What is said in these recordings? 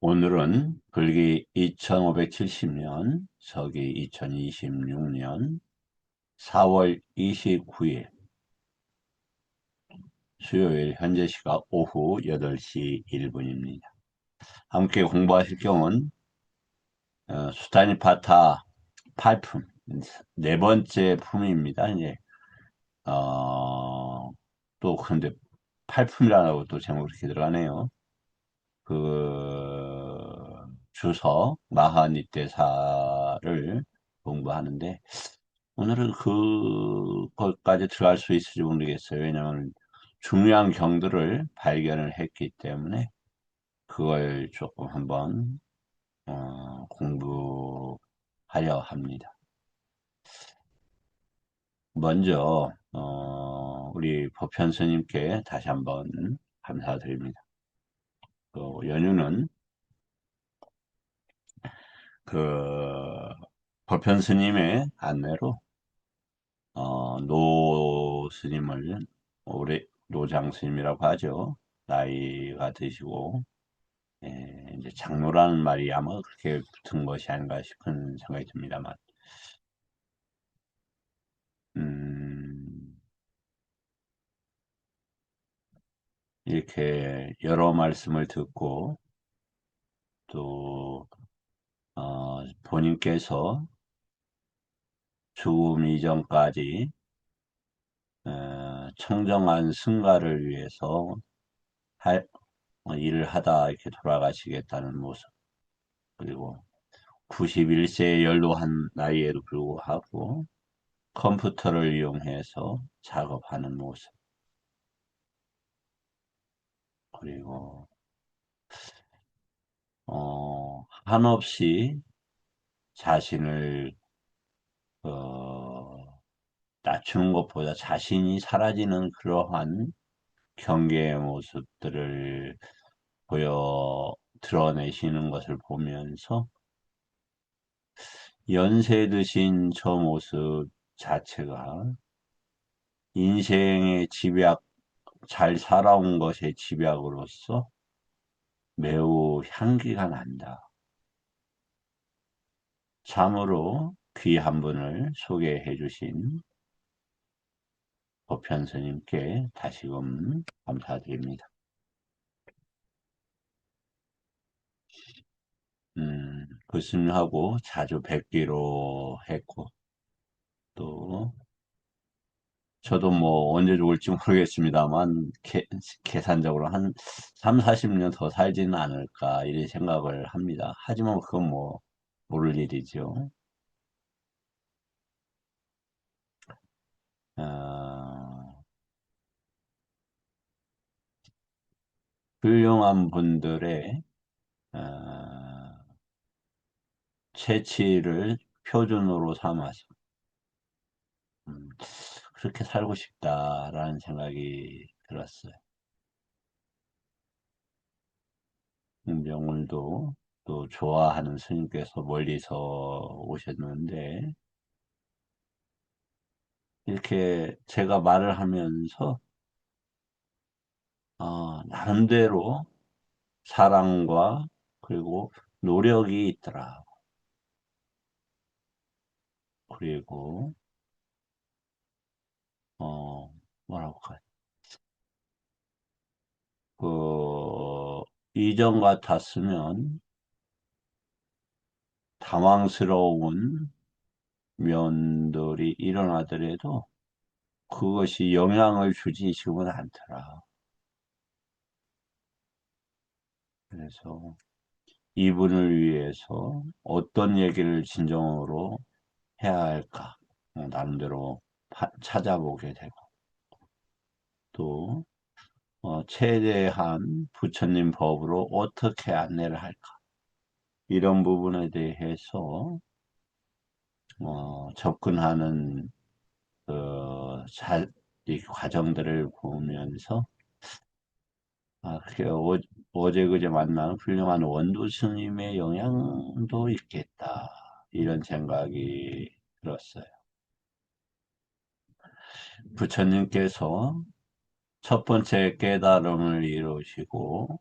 오늘은 글기 2570년, 서기 2026년 4월 29일 수요일 현재 시각 오후 8시 1분입니다. 함께 공부하실 경우는 수타니파타 8품, 네 번째 품입니다. 이제 또 근데 8품이라고 또 제목이 이렇게 들어가네요. 주석 마하니테사를 공부하는데 오늘은 그것까지 들어갈 수 있을지 모르겠어요. 왜냐하면 중요한 경들을 발견을 했기 때문에 그걸 조금 한번 공부하려 합니다. 먼저 우리 법현 스님께 다시 한번 감사드립니다. 연유는 그 법현 스님의 안내로 노 스님을 노장 스님이라고 하죠. 나이가 드시고 이제 장로라는 말이 아마 그렇게 붙은 것이 아닌가 싶은 생각이 듭니다만, 음, 이렇게 여러 말씀을 듣고 또 본인께서 죽음 이전까지 청정한 승가를 위해서 할, 일을 하다 이렇게 돌아가시겠다는 모습, 그리고 91세에 연로한 나이에도 불구하고 컴퓨터를 이용해서 작업하는 모습, 그리고 한없이 자신을 어, 낮추는 것보다 자신이 사라지는 그러한 경계의 모습들을 드러내시는 것을 보면서 연세 드신 저 모습 자체가 인생의 집약, 잘 살아온 것의 집약으로서 매우 향기가 난다. 참으로 귀한 분을 소개해 주신 법현 스님께 다시금 감사드립니다. 그 스님하고 자주 뵙기로 했고, 또 저도 뭐 언제 죽을지 모르겠습니다만 계산적으로 한 3, 40년 더 살지는 않을까 이런 생각을 합니다. 하지만 그건 뭐 모를 일이죠. 어, 훌륭한 분들의 어, 채취를 표준으로 삼아서 음, 그렇게 살고 싶다라는 생각이 들었어요. 명울도 또 좋아하는 스님께서 멀리서 오셨는데 이렇게 제가 말을 하면서 나름대로 사랑과 그리고 노력이 있더라. 그리고 뭐라고 할까? 그 이전 같았으면 당황스러운 면들이 일어나더라도 그것이 영향을 주지 지금은 않더라. 그래서 이분을 위해서 어떤 얘기를 진정으로 해야 할까? 나름대로 찾아보게 되고 또 최대한 부처님 법으로 어떻게 안내를 할까? 이런 부분에 대해서 접근하는 이 과정들을 보면서 그게 어제 그제 만난 훌륭한 원도 스님의 영향도 있겠다. 이런 생각이 들었어요. 부처님께서 첫 번째 깨달음을 이루시고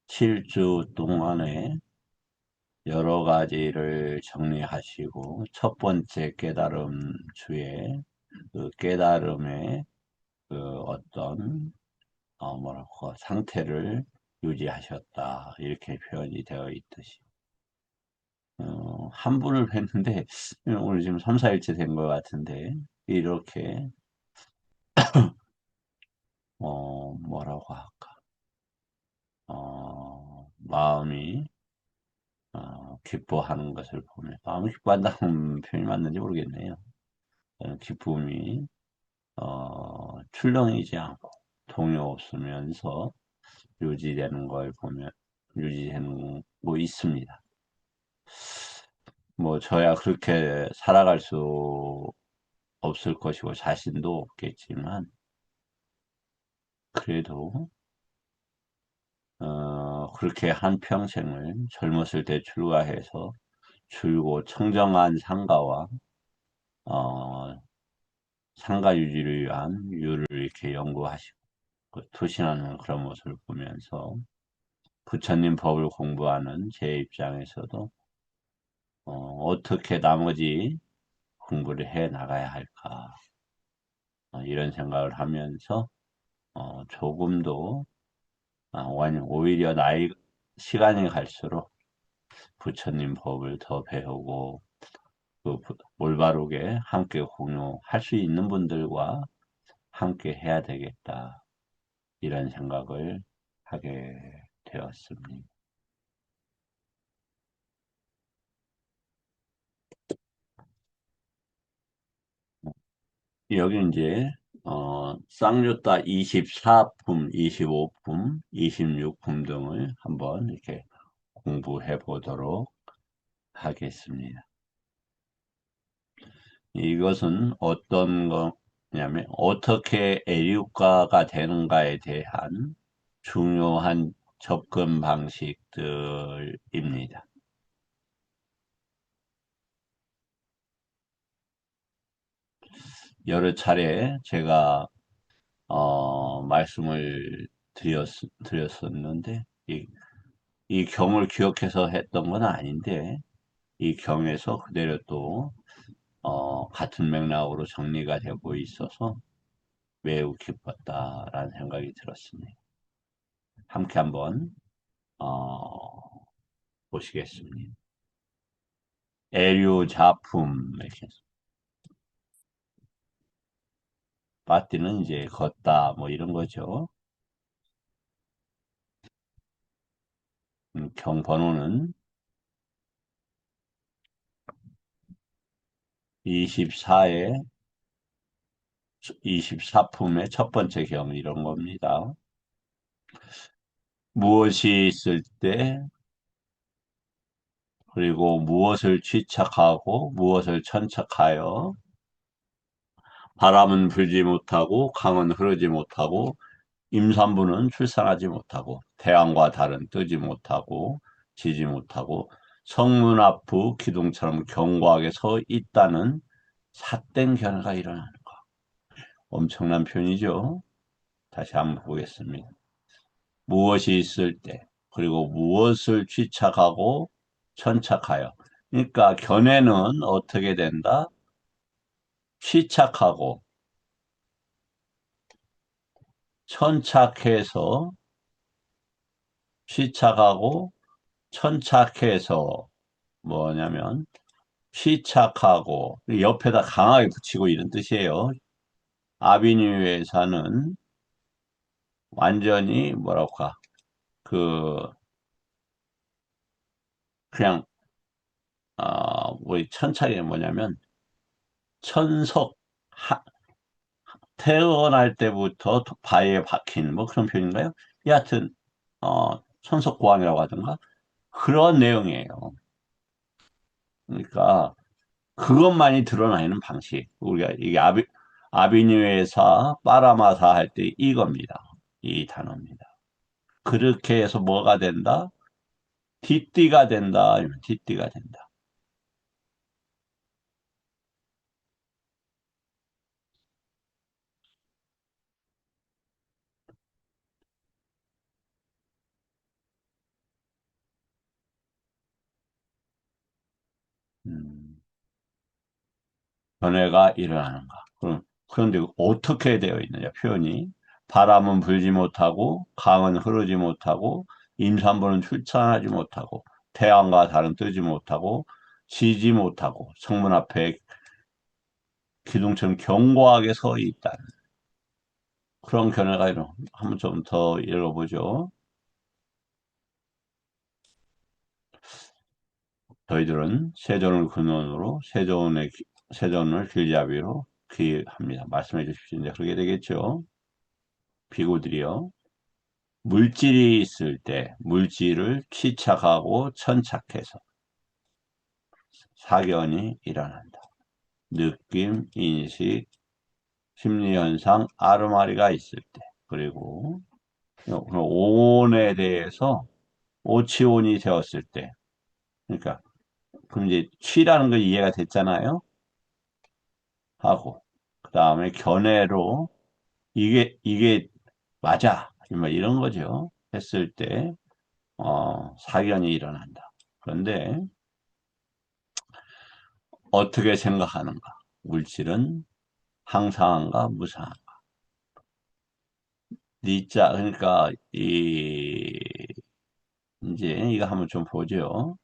7주 동안에 여러 가지를 정리하시고 첫 번째 깨달음 주에 그 깨달음의 그 어떤 뭐랄까 상태를 유지하셨다 이렇게 표현이 되어 있듯이 한 분을 뵀는데 오늘 지금 3, 4일째 된 것 같은데 이렇게 뭐라고 할까 마음이 기뻐하는 것을 보면 마음이 기뻐한다는 표현이 맞는지 모르겠네요. 기쁨이 출렁이지 않고 동요 없으면서 유지되는 걸 보면 유지되는 거 있습니다. 뭐 저야 그렇게 살아갈 수 없을 것이고 자신도 없겠지만 그래도 그렇게 한 평생을 젊었을 때 출가해서 줄고 청정한 상가와 어, 상가 유지를 위한 유를 이렇게 연구하시고 투신하는 그런 모습을 보면서 부처님 법을 공부하는 제 입장에서도 어떻게 나머지 공부를 해 나가야 할까 이런 생각을 하면서 조금도 오히려 나이 시간이 갈수록 부처님 법을 더 배우고 그 올바르게 함께 공유할 수 있는 분들과 함께 해야 되겠다 이런 생각을 하게 되었습니다. 여기 이제 쌍유타 24품, 25품, 26품 등을 한번 이렇게 공부해 보도록 하겠습니다. 이것은 어떤 거냐면 어떻게 애류가가 되는가에 대한 중요한 접근 방식들입니다. 여러 차례 제가 말씀을 드렸었는데 이 경을 기억해서 했던 건 아닌데 이 경에서 그대로 또 같은 맥락으로 정리가 되고 있어서 매우 기뻤다라는 생각이 들었습니다. 함께 한번 어, 보시겠습니다. 애류자품 이렇게 빠띠는 이제 걷다 뭐 이런 거죠. 경 번호는 24에 24품의 첫 번째 경 이런 겁니다. 무엇이 있을 때 그리고 무엇을 취착하고 무엇을 천착하여 바람은 불지 못하고 강은 흐르지 못하고 임산부는 출산하지 못하고 태양과 달은 뜨지 못하고 지지 못하고 성문 앞의 기둥처럼 견고하게 서 있다는 삿된 견해가 일어나는 것. 엄청난 표현이죠. 다시 한번 보겠습니다. 무엇이 있을 때 그리고 무엇을 취착하고 천착하여 그러니까 견해는 어떻게 된다? 취착하고 천착해서 취착하고 천착해서 뭐냐면 취착하고 옆에다 강하게 붙이고 이런 뜻이에요. 아비뉴에서는 완전히 뭐랄까 그 그냥 뭐 천착이 뭐냐면 천석 태어날 때부터 바위에 박힌 뭐 그런 표현인가요? 여하튼 천석고항이라고 하던가 그런 내용이에요. 그러니까 그것만이 드러나 있는 방식. 우리가 이게 아비뉴에서 빠라마사 할 때 이겁니다. 이 단어입니다. 그렇게 해서 뭐가 된다? 뒷띠가 된다. 아니면 뒷띠가 된다. 음, 변해가 일어나는가. 그런데 어떻게 되어 있느냐, 표현이. 바람은 불지 못하고, 강은 흐르지 못하고, 임산부는 출산하지 못하고, 태양과 달은 뜨지 못하고, 지지 못하고, 성문 앞에 기둥처럼 견고하게 서 있다. 그런 견해가 한번 좀 더 읽어보죠. 저희들은 세존을 근원으로 세존을 길잡이로 귀합니다. 말씀해 주십시오. 이제 그렇게 되겠죠. 비구들이요. 물질이 있을 때 물질을 취착하고 천착해서 사견이 일어난다. 느낌, 인식, 심리현상, 아르마리가 있을 때. 그리고 오온에 대해서 오치온이 되었을 때. 그러니까 그럼 이제 취라는 거 이해가 됐잖아요. 하고 그 다음에 견해로 이게 맞아 뭐 이런 거죠. 했을 때 사견이 일어난다. 그런데 어떻게 생각하는가? 물질은 항상한가 무상한가? 니자 그러니까 이 이제 이거 한번 좀 보죠.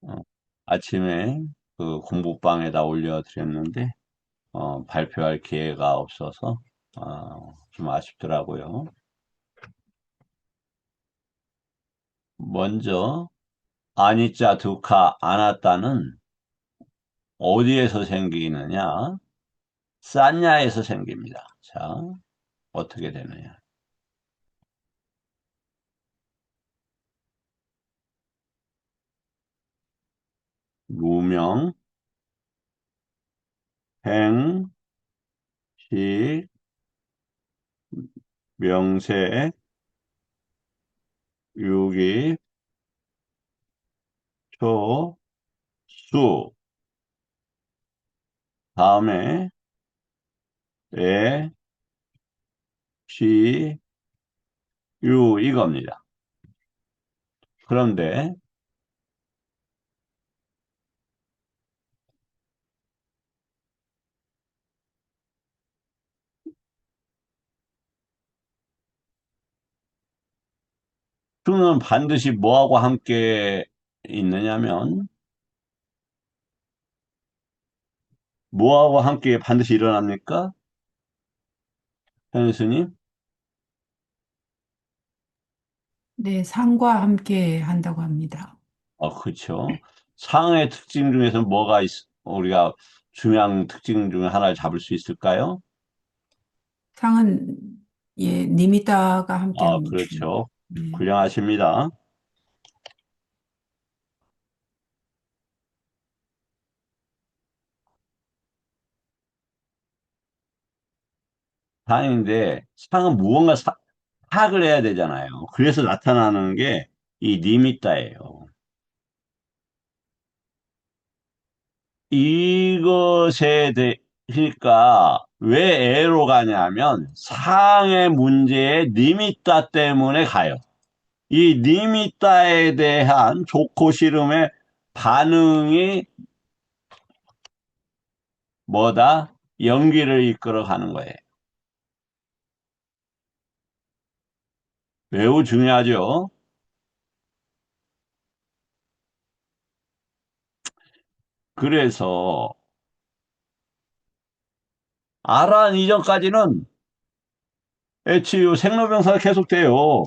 어, 아침에 그 공부방에다 올려드렸는데 발표할 기회가 없어서 좀 아쉽더라고요. 먼저 아니짜 두카 아나타는 어디에서 생기느냐? 싼냐에서 생깁니다. 자, 어떻게 되느냐? 무명, 행, 식, 명세, 유기, 초, 수. 다음에 에, 시, 유 이겁니다. 그런데 수는 반드시 뭐하고 함께 있느냐면 뭐하고 함께 반드시 일어납니까? 현수님? 네, 상과 함께 한다고 합니다. 그렇죠. 상의 특징 중에서 우리가 중요한 특징 중에 하나를 잡을 수 있을까요? 상은 예, 님이다가 함께 합니다. 그렇죠. 네. 훌륭하십니다. 상인데 상은 무언가 파악을 해야 되잖아요. 그래서 나타나는 게 이 니미따예요. 그러니까 왜 애로 가냐면 상의 문제에 니미따 때문에 가요. 이 니미따에 대한 좋고 싫음의 반응이 뭐다? 연기를 이끌어 가는 거예요. 매우 중요하죠. 그래서 아란 이전까지는 HU 생로병사가 계속돼요.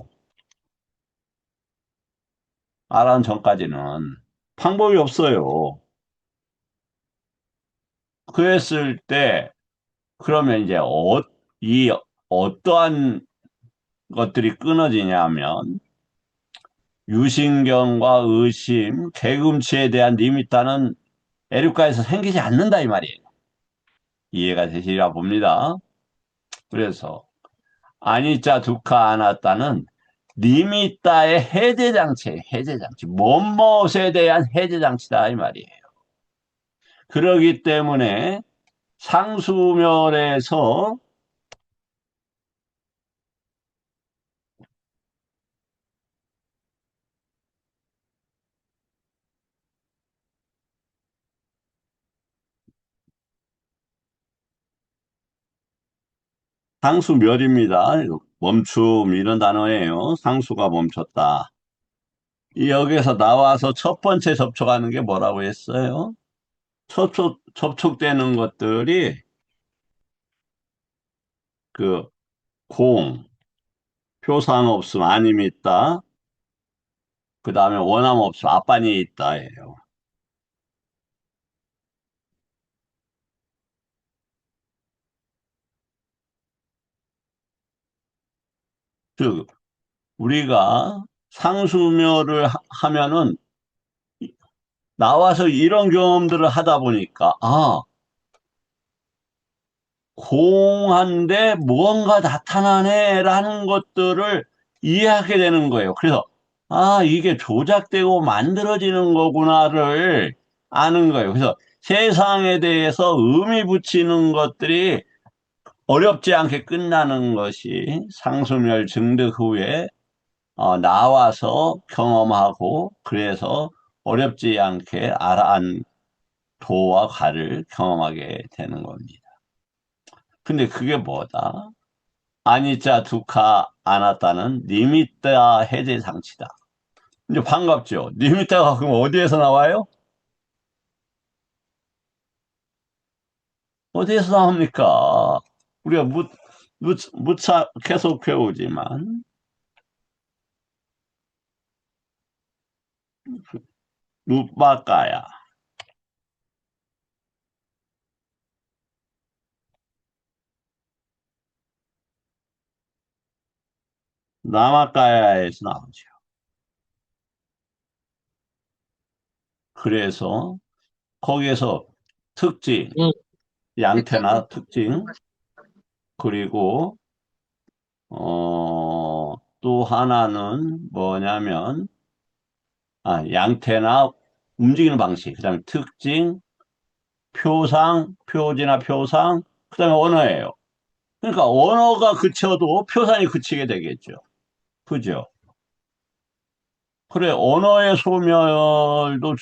아란 전까지는 방법이 없어요. 그랬을 때 그러면 이제 이 어떠한 것들이 끊어지냐면 유신경과 의심, 개금치에 대한 리미타는 에류카에서 생기지 않는다 이 말이에요. 이해가 되시리라 봅니다. 그래서 아니자 두카 아나타는 리미타의 해제장치, 해제장치, 뭐뭇에 대한 해제장치다 이 말이에요. 그러기 때문에 상수면에서 상수멸입니다. 멈춤 이런 단어예요. 상수가 멈췄다. 여기서 나와서 첫 번째 접촉하는 게 뭐라고 했어요? 접촉되는 것들이 그 공, 표상 없음, 아님이 있다. 그 다음에 원함 없음, 앞반이 있다예요. 즉, 우리가 상수멸을 하면은 나와서 이런 경험들을 하다 보니까, 공한데 무언가 나타나네라는 것들을 이해하게 되는 거예요. 그래서, 이게 조작되고 만들어지는 거구나를 아는 거예요. 그래서 세상에 대해서 의미 붙이는 것들이 어렵지 않게 끝나는 것이 상수멸 증득 후에 나와서 경험하고 그래서 어렵지 않게 아라한 도와 과를 경험하게 되는 겁니다. 근데 그게 뭐다? 아니짜 두카 아나타는 니미타 해제 상치다. 이제 반갑죠? 니미타가 그럼 어디에서 나와요? 어디에서 나옵니까? 우리가 무차 계속 배우지만 누바까야 나마까야에서 나오죠. 그래서 거기에서 특징, 응. 양태나 특징, 그리고 또 하나는 뭐냐면 양태나 움직이는 방식, 그다음에 특징, 표상, 표지나 표상, 그다음에 언어예요. 그러니까 언어가 그쳐도 표상이 그치게 되겠죠. 그죠? 그래, 언어의 소멸도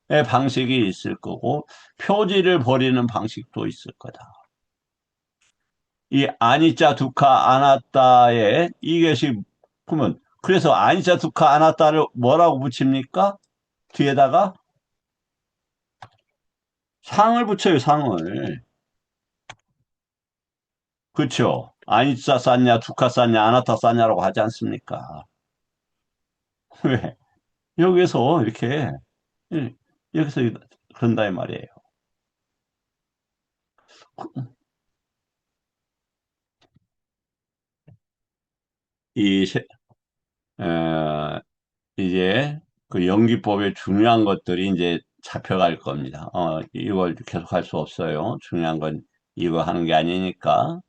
의 방식이 있을 거고, 표지를 버리는 방식도 있을 거다. 이 아니짜 두카 아나타에 이것이 그러면 그래서 아니짜 두카 아나타를 뭐라고 붙입니까? 뒤에다가 상을 붙여요, 상을. 그렇죠? 아니짜 쌌냐, 두카 쌌냐, 아나타 쌌냐라고 하지 않습니까? 왜? 여기서 이렇게 여기서 그런다 이 말이에요. 이 어, 이제 그 연기법의 중요한 것들이 이제 잡혀갈 겁니다. 이걸 계속 할 수 없어요. 중요한 건 이거 하는 게 아니니까.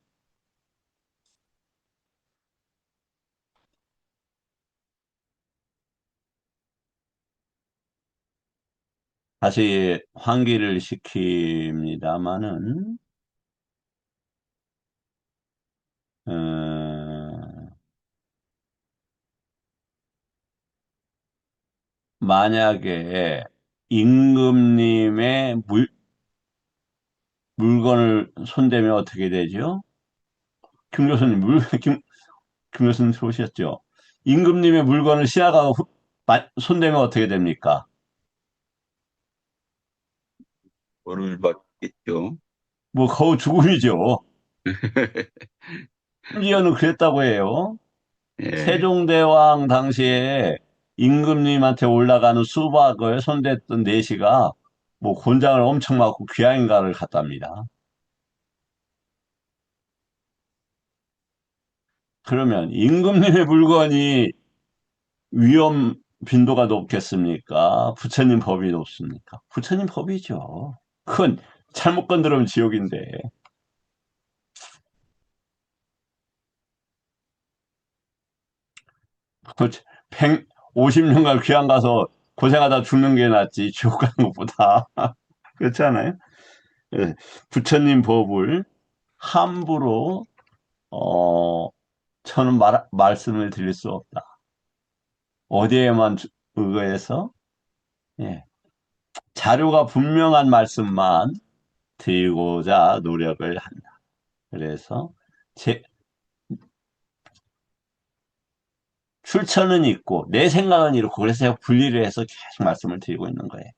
다시 환기를 시킵니다마는, 만약에 임금님의 물건을 손대면 어떻게 되죠? 김 교수님, 김 교수님 들어오셨죠? 임금님의 물건을 시아가 손대면 어떻게 됩니까? 벌을 받겠죠. 뭐, 거의 죽음이죠. 심지어는 그랬다고 해요. 예. 세종대왕 당시에 임금님한테 올라가는 수박을 손댔던 내시가 뭐 곤장을 엄청 맞고 귀양인가를 갔답니다. 그러면 임금님의 물건이 위험 빈도가 높겠습니까? 부처님 법이 높습니까? 부처님 법이죠. 그건 잘못 건드리면 지옥인데. 150년간 귀양 가서 고생하다 죽는 게 낫지 지옥 가는 것보다. 그렇지 않아요? 예, 부처님 법을 함부로 저는 말씀을 드릴 수 없다. 어디에만 의거해서 예, 자료가 분명한 말씀만 드리고자 노력을 한다. 그래서 제 출처는 있고 내 생각은 이렇고 그래서 제가 분리를 해서 계속 말씀을 드리고 있는 거예요.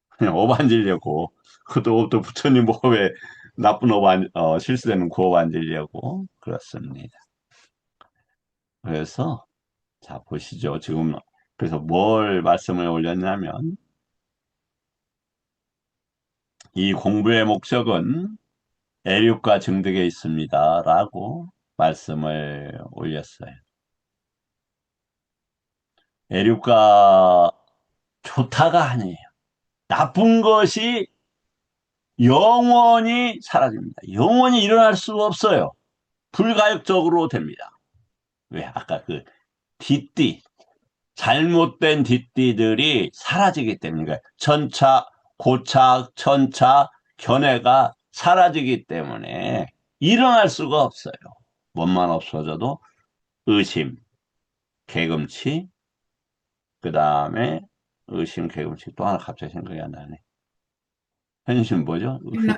그냥 어반지려고 그것도 부처님 법에 나쁜 실수되는 그 어반지려고 그렇습니다. 그래서 자 보시죠. 지금 그래서 뭘 말씀을 올렸냐면 이 공부의 목적은 애륙과 증득에 있습니다. 라고 말씀을 올렸어요. 애륙과 좋다가 아니에요. 나쁜 것이 영원히 사라집니다. 영원히 일어날 수가 없어요. 불가역적으로 됩니다. 왜? 아까 그 뒷띠, 잘못된 뒷띠들이 사라지기 때문에 그러니까 천차, 고착, 천차, 견해가 사라지기 때문에 일어날 수가 없어요. 뭐만 없어져도 의심, 개금치, 그 다음에 의심, 개금치 또 하나 갑자기 생각이 안 나네. 현심 뭐죠? 신라,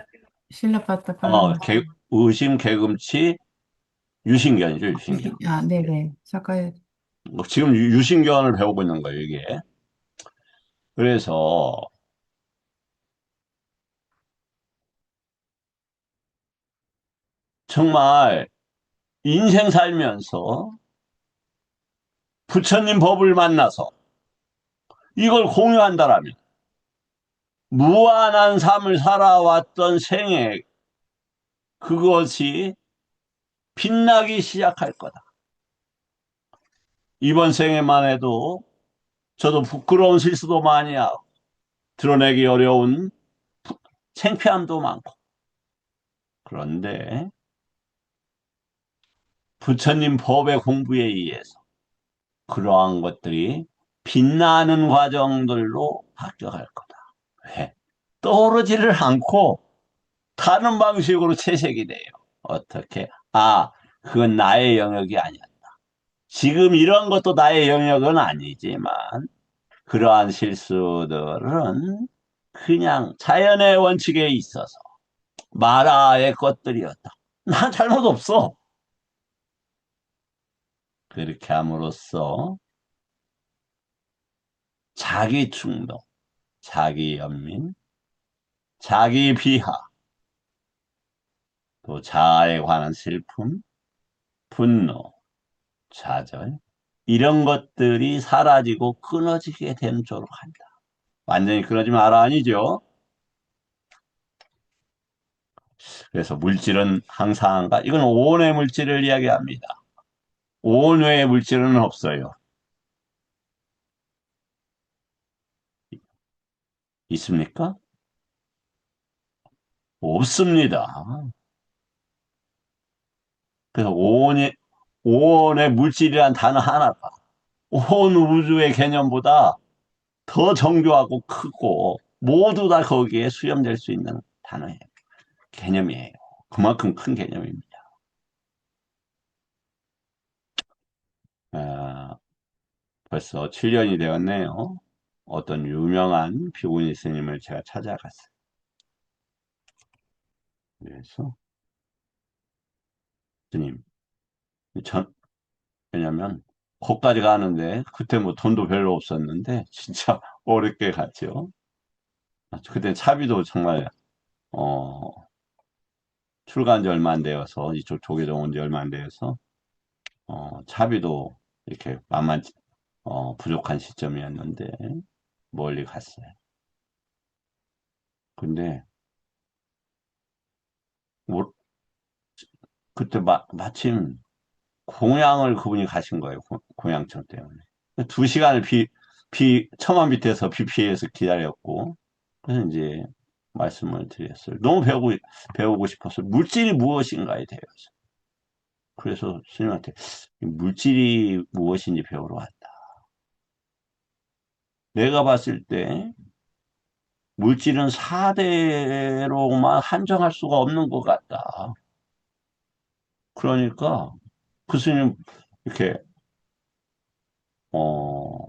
신라파타 팔라마. 의심, 개금치, 유신견이죠, 유신견. 네네. 잠깐, 지금 유신견을 배우고 있는 거예요, 이게. 그래서 정말 인생 살면서 부처님 법을 만나서 이걸 공유한다라면 무한한 삶을 살아왔던 생애 그것이 빛나기 시작할 거다. 이번 생에만 해도 저도 부끄러운 실수도 많이 하고 드러내기 어려운 창피함도 많고 그런데 부처님 법의 공부에 의해서 그러한 것들이 빛나는 과정들로 합격할 거다. 왜? 떠오르지를 않고 다른 방식으로 채색이 돼요. 어떻게? 그건 나의 영역이 아니었다. 지금 이런 것도 나의 영역은 아니지만 그러한 실수들은 그냥 자연의 원칙에 있어서 마라의 것들이었다. 난 잘못 없어. 그렇게 함으로써 자기 충동, 자기 연민, 자기 비하, 또 자아에 관한 슬픔, 분노, 좌절, 이런 것들이 사라지고 끊어지게 되는 쪽으로 간다. 완전히 끊어지 마라 아니죠. 그래서 물질은 항상한가? 이건 오온의 물질을 이야기합니다. 오온 외의 물질은 없어요. 있습니까? 없습니다. 그래서 오온의 물질이란 단어 하나가 온 우주의 개념보다 더 정교하고 크고 모두 다 거기에 수렴될 수 있는 단어예요. 개념이에요. 그만큼 큰 개념입니다. 아, 벌써 7년이 되었네요. 어떤 유명한 비구니 스님을 제가 찾아갔어요. 그래서 스님, 왜냐면 거기까지 가는데 그때 뭐 돈도 별로 없었는데 진짜 어렵게 갔죠. 그때 차비도 정말 어, 출간한 지 얼마 안 되어서 이쪽 조계종 온 지 얼마 안 되어서 차비도 이렇게 만만치 부족한 시점이었는데 멀리 갔어요. 근데 뭐, 그때 마침 공양을 그분이 가신 거예요. 공양청 때문에. 2시간을 처만 밑에서 비 피해서 기다렸고 그래서 이제 말씀을 드렸어요. 너무 배우고 싶었어요. 물질이 무엇인가에 대해서. 그래서 스님한테 물질이 무엇인지 배우러 왔다. 내가 봤을 때 물질은 사대로만 한정할 수가 없는 것 같다. 그러니까 교수님 이렇게 어,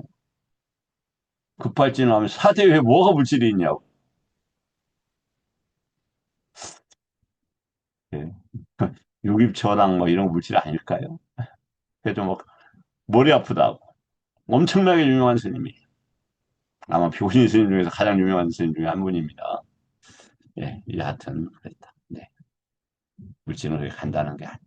급발진하면 사대에 뭐가 물질이 있냐고. 예. 유깁초랑 뭐 이런 물질 아닐까요? 그래도 뭐 머리 아프다고 엄청나게 유명한 스님이 아마 비구니 스님 중에서 가장 유명한 스님 중에 한 분입니다. 예, 이 하여튼 그랬다. 네, 물질은 그렇게 간단한 게 아니에요.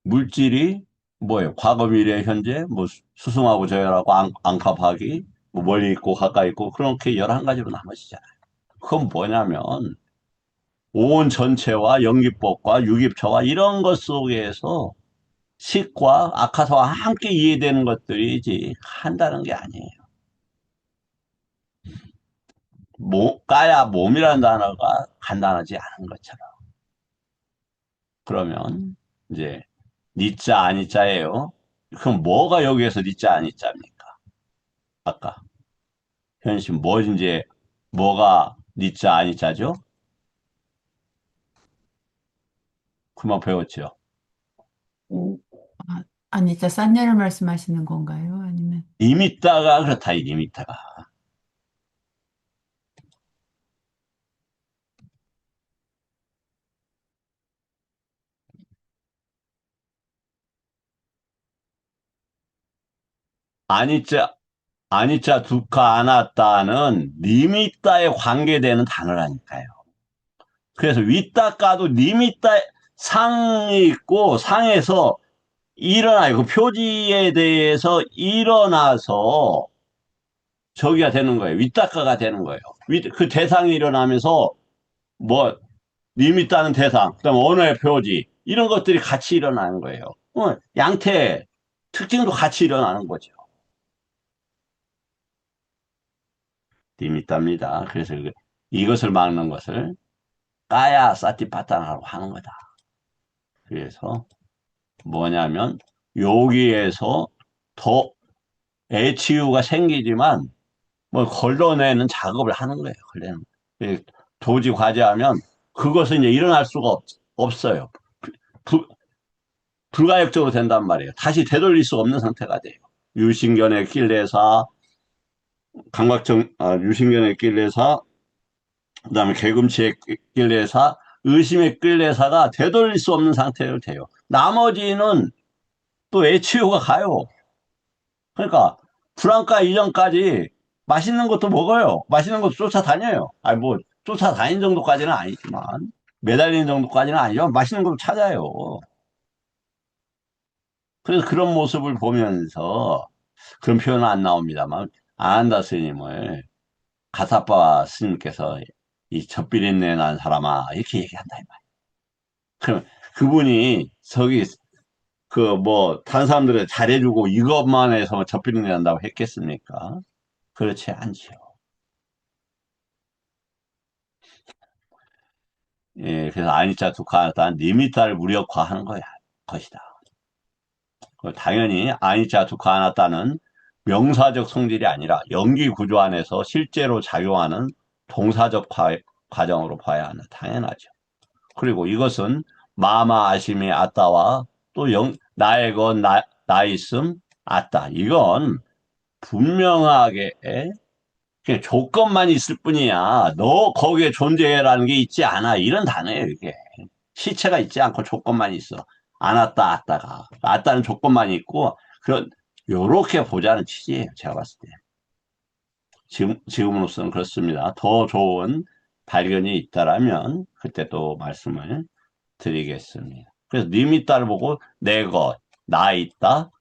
물질이 뭐예요? 과거, 미래, 현재, 뭐 수승하고 저열하고 앙캅하기, 뭐 멀리 있고 가까이 있고 그렇게 11가지로 나머지잖아요. 그건 뭐냐면 온 전체와 연기법과 유기표와 이런 것 속에서 식과 아카사와 함께 이해되는 것들이지 한다는 게 아니에요. 까야 몸이라는 단어가 간단하지 않은 것처럼. 그러면 이제 니자 아니자예요. 그럼 뭐가 여기에서 니자 아니자입니까? 아까 현실 뭐 이제 뭐가 니자 아니자죠? 그만 배웠죠. 아, 아니, 진짜 싼 예를 말씀하시는 건가요? 아니면, 리미타가 그렇다 이 리미타가. 아니자 아니자 두카 아나타는 리미타에 관계되는 단어라니까요. 그래서 위따까도 리미따 상이 있고 상에서 일어나요. 그 표지에 대해서 일어나서 저기가 되는 거예요. 위따가가 되는 거예요. 그 대상이 일어나면서 뭐 리미따는 대상, 그다음 언어의 표지 이런 것들이 같이 일어나는 거예요. 양태 특징도 같이 일어나는 거죠. 리미따입니다. 그래서 이것을 막는 것을 까야 사티파타나라고 하는 거다. 그래서 뭐냐면 여기에서 더 애치유가 생기지만 뭐 걸러내는 작업을 하는 거예요. 걸러내는. 도지 과제하면 그것은 이제 일어날 수가 없어요. 부, 불가역적으로 된단 말이에요. 다시 되돌릴 수 없는 상태가 돼요. 유신견의 kil래사, 유신견의 kil래사, 그다음에 개금치의 kil래사, 의심의 kil래사가 되돌릴 수 없는 상태로 돼요. 나머지는 또 애치유가 가요. 그러니까 불안가 이전까지 맛있는 것도 먹어요. 맛있는 것도 쫓아다녀요. 아니 뭐 쫓아다닌 정도까지는 아니지만 매달리는 정도까지는 아니지만 맛있는 것도 찾아요. 그래서 그런 모습을 보면서 그런 표현은 안 나옵니다만 아난다 스님을 가사빠 스님께서 이 젖비린내 난 사람아 이렇게 얘기한다 이 말이에요. 그럼 그분이 저기 그 뭐 다른 사람들을 잘해주고 이것만 해서 젖비린내 난다고 했겠습니까? 그렇지 않지요. 예, 그래서 아니자 두카하다 니미타를 무력화하는 것이다. 당연히 아니자 두카하나타는 명사적 성질이 아니라 연기 구조 안에서 실제로 작용하는 동사적 과정으로 봐야 한다. 당연하죠. 그리고 이것은 마마 아심이 아따와 또 나의 것 나 있음 아따 이건 분명하게 그냥 조건만 있을 뿐이야. 너 거기에 존재라는 게 있지 않아. 이런 단어예요, 이게. 시체가 있지 않고 조건만 있어. 안 왔다, 왔다가. 왔다는 조건만 있고, 요렇게 보자는 취지예요, 제가 봤을 때. 지금으로서는 그렇습니다. 더 좋은 발견이 있다라면, 그때 또 말씀을 드리겠습니다. 그래서 니미따를 보고, 내 것, 나 있다,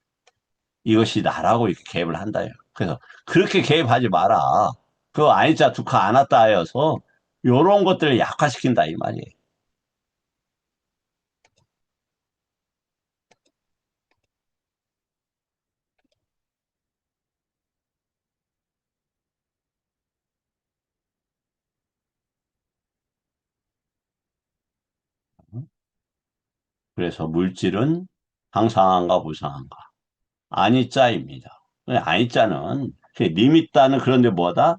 이것이 나라고 이렇게 개입을 한다요. 그래서 그렇게 개입하지 마라. 그 아니자 두카 안왔다 하여서 요런 것들을 약화시킨다 이 말이에요. 그래서 물질은 항상한가 부상한가 아니자입니다. 아니자는 리밋다는 그런데 뭐다?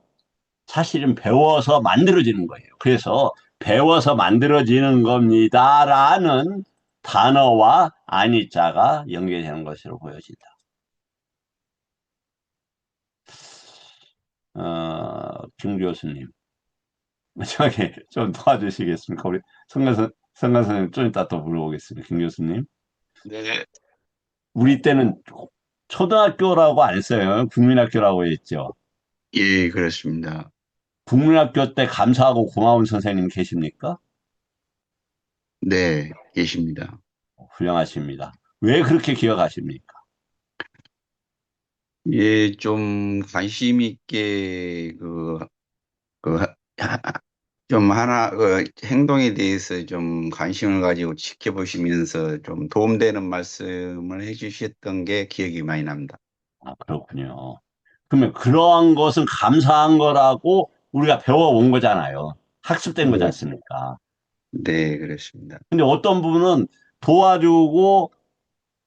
사실은 배워서 만들어지는 거예요. 그래서 배워서 만들어지는 겁니다라는 단어와 아니자가 연계되는 것으로 보여진다. 김 교수님, 저기 좀 도와주시겠습니까? 우리 성관 선생님 좀 이따 또 물어보겠습니다. 김 교수님. 네, 우리 때는 초등학교라고 안 했어요. 국민학교라고 했죠. 예, 그렇습니다. 국민학교 때 감사하고 고마운 선생님 계십니까? 네, 계십니다. 훌륭하십니다. 왜 그렇게 기억하십니까? 예, 좀 관심 있게 그, 좀 행동에 대해서 좀 관심을 가지고 지켜보시면서 좀 도움되는 말씀을 해주셨던 게 기억이 많이 납니다. 그렇군요. 그러면 그러한 것은 감사한 거라고 우리가 배워온 거잖아요. 학습된 거지 네, 않습니까? 네, 그렇습니다. 근데 어떤 부분은 도와주고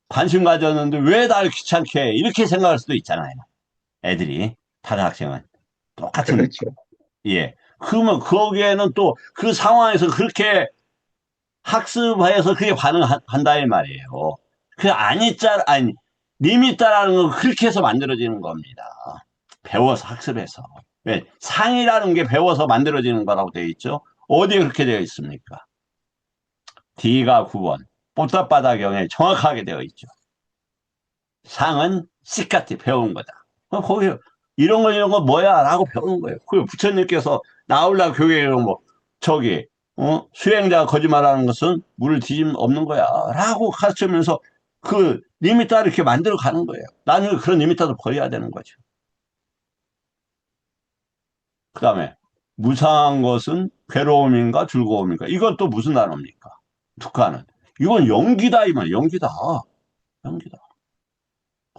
관심 가졌는데 왜 나를 귀찮게 해? 이렇게 생각할 수도 있잖아요. 애들이, 다른 학생은. 똑같은, 그렇죠. 예. 그러면 거기에는 또 그 상황에서 그렇게 학습해서 그게 반응한다 이 말이에요. 아니, 리미다라는 건 그렇게 해서 만들어지는 겁니다. 배워서 학습해서. 왜? 상이라는 게 배워서 만들어지는 거라고 되어 있죠? 어디에 그렇게 되어 있습니까? D가 9번. 뽀따바다경에 정확하게 되어 있죠. 상은 씨까지 배운 거다. 거기 이런 거 뭐야? 라고 배우는 거예요. 그리고 부처님께서 나올라 교회에 뭐, 저기, 수행자가 거짓말하는 것은 물을 뒤짐 없는 거야. 라고 가르치면서 그 리미터 이렇게 만들어 가는 거예요. 나는 그런 리미터도 버려야 되는 거죠. 그 다음에 무상한 것은 괴로움인가 즐거움인가? 이건 또 무슨 단어입니까? 북한은. 이건 연기다, 이 말, 연기다. 연기다.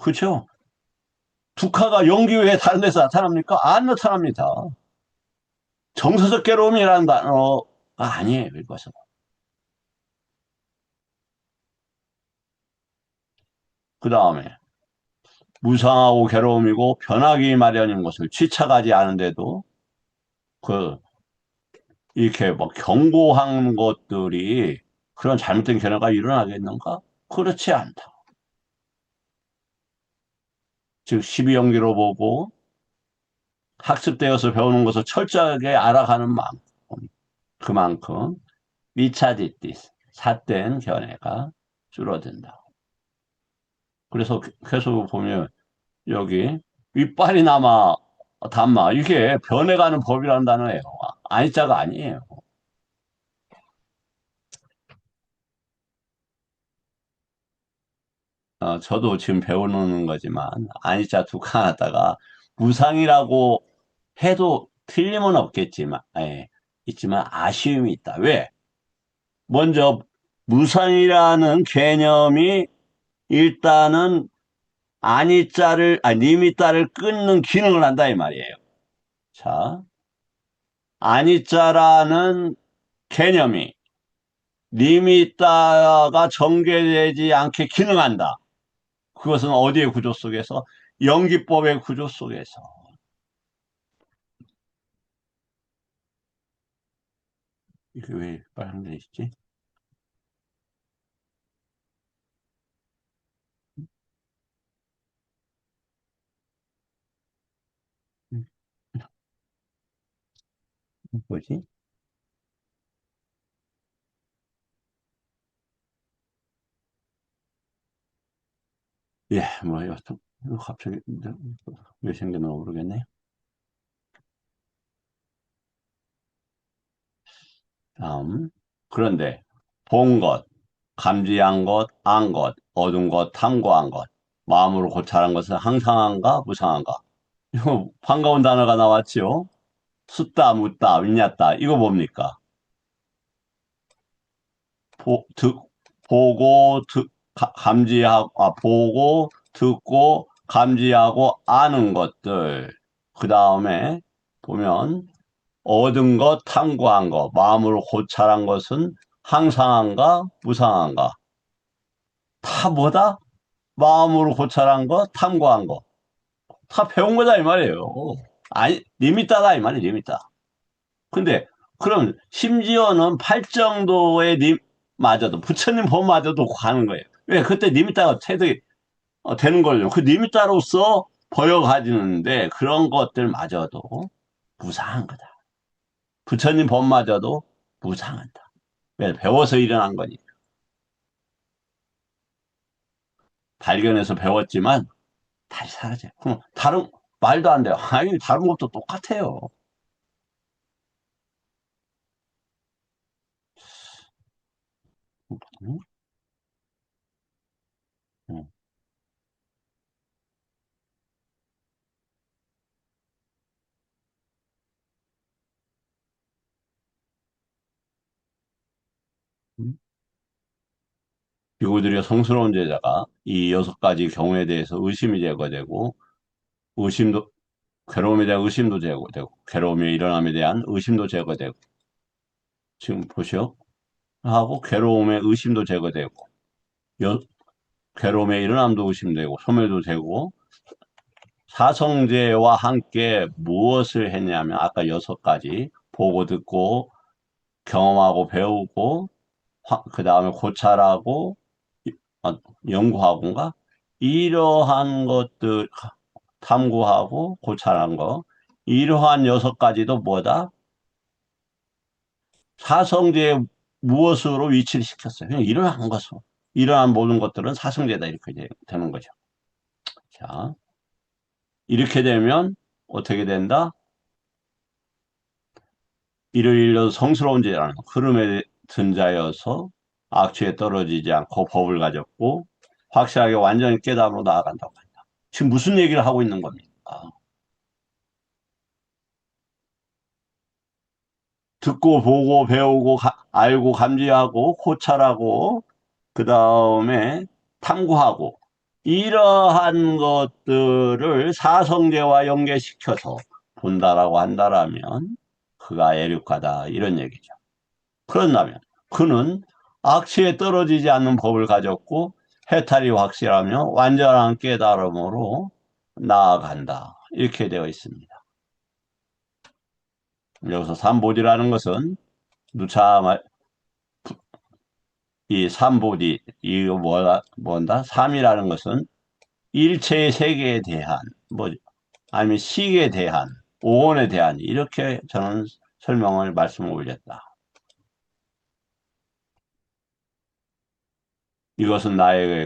그렇죠? 북한가 연기 외에 다른 데서 나타납니까? 안 나타납니다. 정서적 괴로움이라는 단어가 아니에요, 이것은. 그 다음에 무상하고 괴로움이고 변하기 마련인 것을 취착하지 않은데도 그 이렇게 뭐 경고한 것들이 그런 잘못된 견해가 일어나겠는가? 그렇지 않다. 즉 12연기로 보고 학습되어서 배우는 것을 철저하게 알아가는 만큼 그만큼 미차디티스 삿된 견해가 줄어든다. 그래서 계속 보면 여기 윗발이 남아 담마 이게 변해가는 법이라는 단어예요. 아니자가 아니에요. 저도 지금 배우는 거지만 아니자 두 칸 하다가 무상이라고 해도 틀림은 없겠지만 있지만 아쉬움이 있다. 왜? 먼저 무상이라는 개념이 일단은 니미자를 끊는 기능을 한다 이 말이에요. 자, 아니자라는 개념이 리미다가 전개되지 않게 기능한다. 그것은 어디의 구조 속에서? 연기법의 구조 속에서. 이게 왜 빨간데 있지? 뭐지? 예, 뭐, 여튼, 갑자기, 왜 생겼나 모르겠네. 다음. 그런데, 본 것, 감지한 것, 안 것, 얻은 것, 탐구한 것, 마음으로 고찰한 것은 항상한가, 무상한가? 이거 반가운 단어가 나왔지요? 숫다, 묻다, 윗냐다. 이거 뭡니까? 보고, 보고, 듣고, 감지하고, 아는 것들. 그 다음에 보면, 얻은 것, 탐구한 것, 마음으로 고찰한 것은 항상한가, 무상한가? 다 뭐다? 마음으로 고찰한 것, 탐구한 것. 다 배운 거다 이 말이에요. 아니, 리미따다 이 말이에요, 리미따. 근데 그럼 심지어는 팔정도의 님마저도 부처님 법마저도 가는 거예요. 왜? 그때 리미따가 체득이 되는 걸요. 그 리미따로서 보여가지는데 그런 것들마저도 무상한 거다. 부처님 법마저도 무상한다. 왜? 배워서 일어난 거니까. 발견해서 배웠지만 다시 사라져요. 그럼 다른 말도 안 돼요. 아니 다른 것도 똑같아요. 응? 응. 응? 비구들이 성스러운 제자가 이 6가지 경우에 대해서 의심이 제거되고 의심도 괴로움에 대한 의심도 제거되고 괴로움의 일어남에 대한 의심도 제거되고 지금 보시오. 하고 괴로움의 의심도 제거되고 여, 괴로움의 일어남도 의심되고 소멸도 되고 사성제와 함께 무엇을 했냐면 아까 6가지 보고 듣고 경험하고 배우고 그 다음에 고찰하고 연구하고인가 이러한 것들 탐구하고 고찰한 거 이러한 6가지도 뭐다? 사성제에 무엇으로 위치를 시켰어요. 그냥 이러한 것으로. 이러한 모든 것들은 사성제다 이렇게 되는 거죠. 자, 이렇게 되면 어떻게 된다? 이를 일러 성스러운 제자는 흐름에 든 자여서 악취에 떨어지지 않고 법을 가졌고 확실하게 완전히 깨달음으로 나아간다고 한다. 지금 무슨 얘기를 하고 있는 겁니까? 듣고 보고 배우고 알고 감지하고 고찰하고 그 다음에 탐구하고 이러한 것들을 사성제와 연계시켜서 본다라고 한다라면 그가 애륙하다 이런 얘기죠. 그런다면 그는 악취에 떨어지지 않는 법을 가졌고 해탈이 확실하며 완전한 깨달음으로 나아간다. 이렇게 되어 있습니다. 여기서 삼보디라는 것은 누차 이 삼보디 이거 뭔다? 삼이라는 것은 일체의 세계에 대한 뭐 아니면 식에 대한 오온에 대한 이렇게 저는 설명을 말씀을 올렸다. 이것은 나에게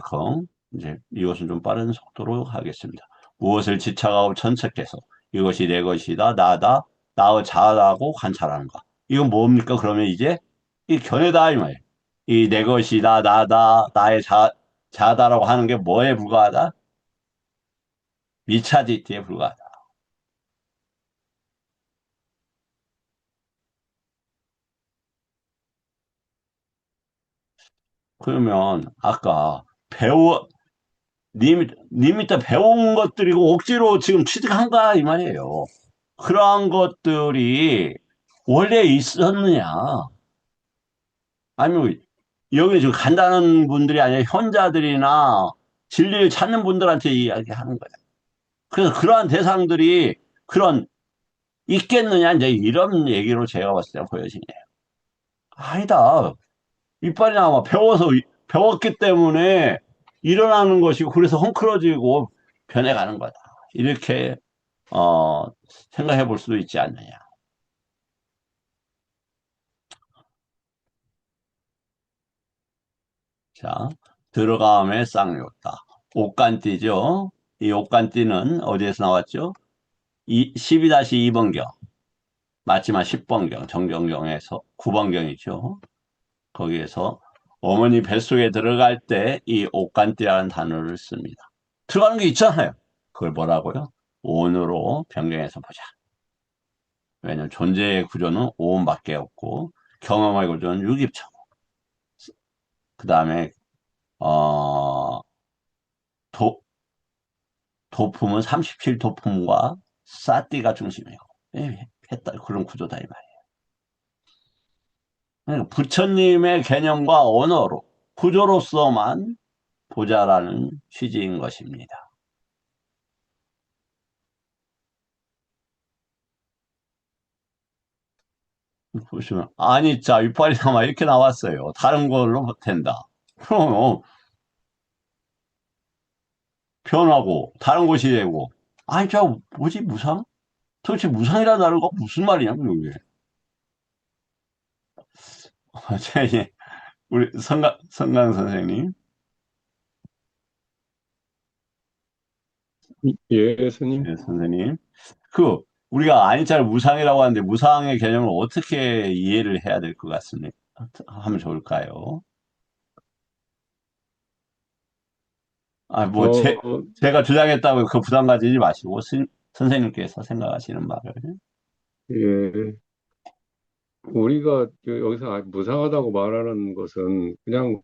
이제 이것은 좀 빠른 속도로 하겠습니다. 무엇을 지착하고 천착해서 이것이 내 것이다, 나다, 나의 자아라고 관찰하는 것. 이건 뭡니까? 그러면 이제 이 견해다 이 말이에요. 이 내 것이다, 나다, 나의 자아다라고 하는 게 뭐에 불과하다? 미차지티에 불과하다. 그러면 아까 배우 님이 때 배운 것들이고 억지로 지금 취득한 거야 이 말이에요. 그러한 것들이 원래 있었느냐? 아니면 여기 지금 간다는 분들이 아니라 현자들이나 진리를 찾는 분들한테 이야기하는 거예요. 그래서 그러한 대상들이 그런 있겠느냐 이제 이런 얘기로 제가 봤을 때 보여지네요. 아니다. 이빨이 나와 배워서 배웠기 때문에 일어나는 것이고 그래서 헝클어지고 변해가는 거다. 이렇게 어, 생각해 볼 수도 있지 않느냐. 자, 들어감에 쌍욕다. 옥간띠죠. 이 옥간띠는 어디에서 나왔죠? 12-2번경. 맞지만 10번경, 정경경에서 9번경이죠. 거기에서 어머니 뱃속에 들어갈 때 이 옥간띠라는 단어를 씁니다. 들어가는 게 있잖아요. 그걸 뭐라고요? 온으로 변경해서 보자. 왜냐면 존재의 구조는 오온밖에 없고 경험의 구조는 유기체고 그 다음에 어, 도, 도품은 37도품과 사띠가 중심이고 했다 그런 구조다 이 말이에요. 그러니까 부처님의 개념과 언어로 구조로서만 보자라는 취지인 것입니다. 보시면 아니자 이빨이 남아 이렇게 나왔어요. 다른 걸로 된다. 그럼 변하고 다른 것이 되고 아니 저 뭐지 무상? 도대체 무상이라는 단어가 무슨 말이냐 그게. 제 우리 성강 선생님, 예, 스님. 네, 선생님, 그 우리가 아니자를 무상이라고 하는데 무상의 개념을 어떻게 이해를 해야 될 것 같습니까? 하면 좋을까요? 아, 뭐 어, 제가 주장했다고 그 부담 가지지 마시고 선생님께서 생각하시는 말을. 예. 우리가 여기서 무상하다고 말하는 것은 그냥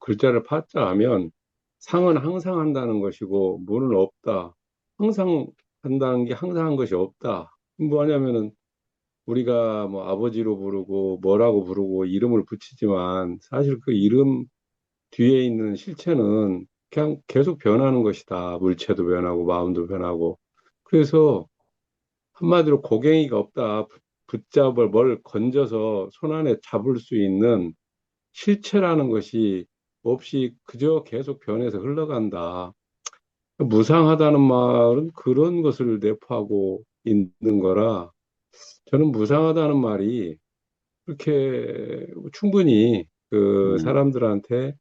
글자를 파자하면 상은 항상 한다는 것이고 무는 없다. 항상 한다는 게 항상 한 것이 없다. 뭐냐면은 우리가 뭐 아버지로 부르고 뭐라고 부르고 이름을 붙이지만 사실 그 이름 뒤에 있는 실체는 그냥 계속 변하는 것이다. 물체도 변하고 마음도 변하고. 그래서 한마디로 고갱이가 없다. 붙잡을 뭘 건져서 손 안에 잡을 수 있는 실체라는 것이 없이 그저 계속 변해서 흘러간다. 무상하다는 말은 그런 것을 내포하고 있는 거라 저는 무상하다는 말이 그렇게 충분히 그 음, 사람들한테